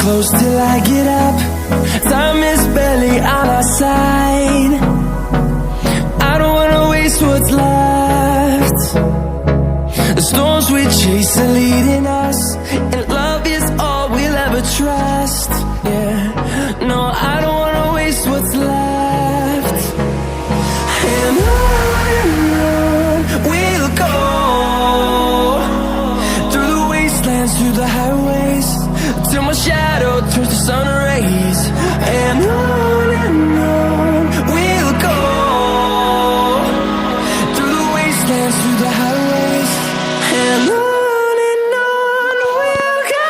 close till I get up. Time is barely on our side. I don't wanna waste what's left. The storms we chase are leading us, and love is all we'll ever trust. Yeah, no, I don't wanna waste what's left. And on we'll go, through the wastelands, through the highways, till my shadow turns to sun rays. And on we'll go, through the wastelands, through the highways, and on we'll go.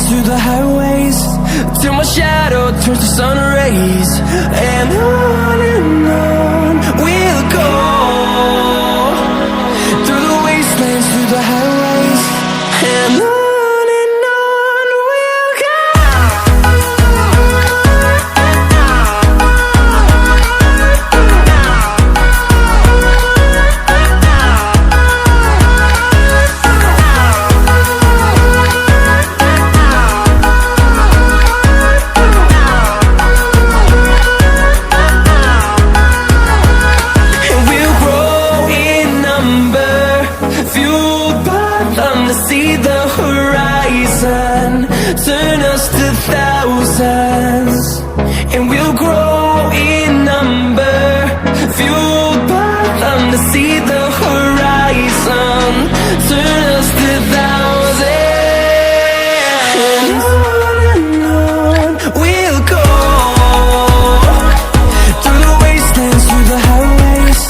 Through the highways, till my shadow turns to sun rays. And on we'll go, through the wastelands, through the highways, and on we'll go. See the horizon turn us to thousands, and we'll grow in number, fueled by them. To see the horizon turn us to thousands, and on we'll go, through the wastelands, through the highways,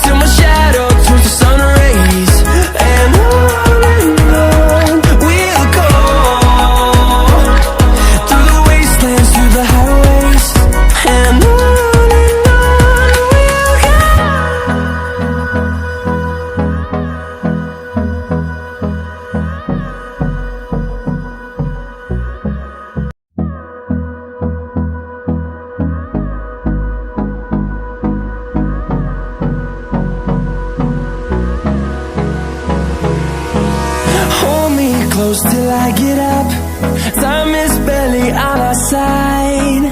till my shadow turns to sun rays. And close till I get up. Time is barely on our side.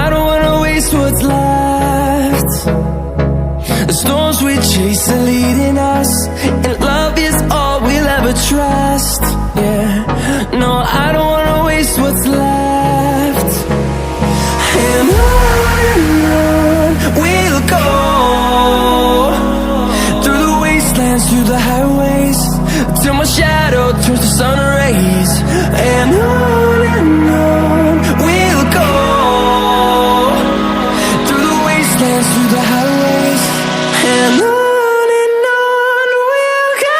I don't wanna waste what's left. The storms we chase are leading us, and love is all we'll ever trust. Yeah, no, I don't wanna waste what's left. And on we'll go, through the wastelands, through the highways, till my shadow turns to sun rays. And on we'll go, through the wastelands, through the highways, and on we'll go.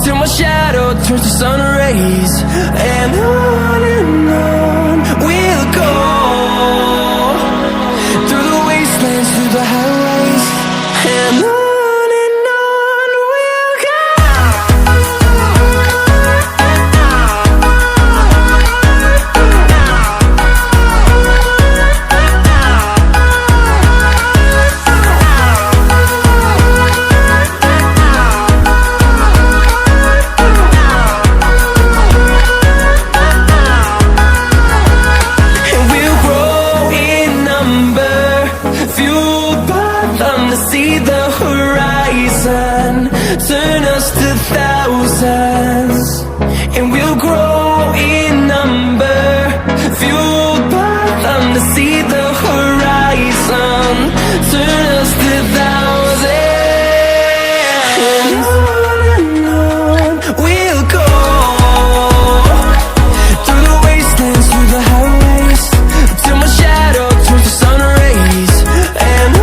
till my shadow turns to sun rays. And on we'll go, through the wastelands, through the highways, and on we'll go. See the horizon turn us to thousands, and we'll grow in number, fueled by them to see the horizon turn us to thousands. And on we'll go, through the wastelands, through the highways, till my shadow turns to sun rays. And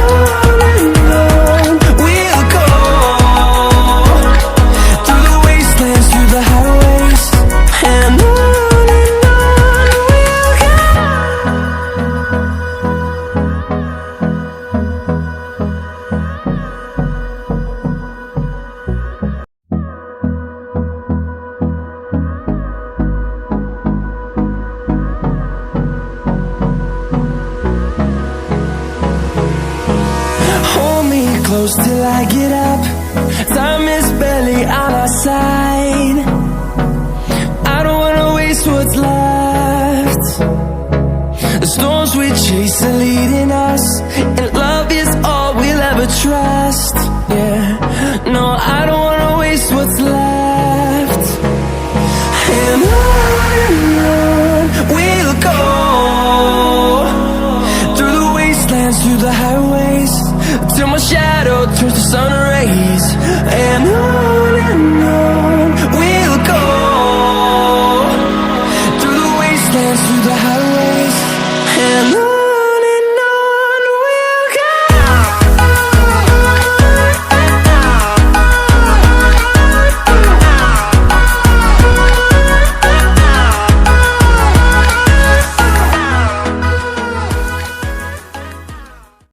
close till I get up. Time is barely on our side. I don't wanna waste what's left. The storms we chase are leading us, and love is all we'll ever trust. Yeah, no, I don't wanna waste what's left. And on we'll go, through the wastelands, through the highways, till my shadow turns to sun rays. And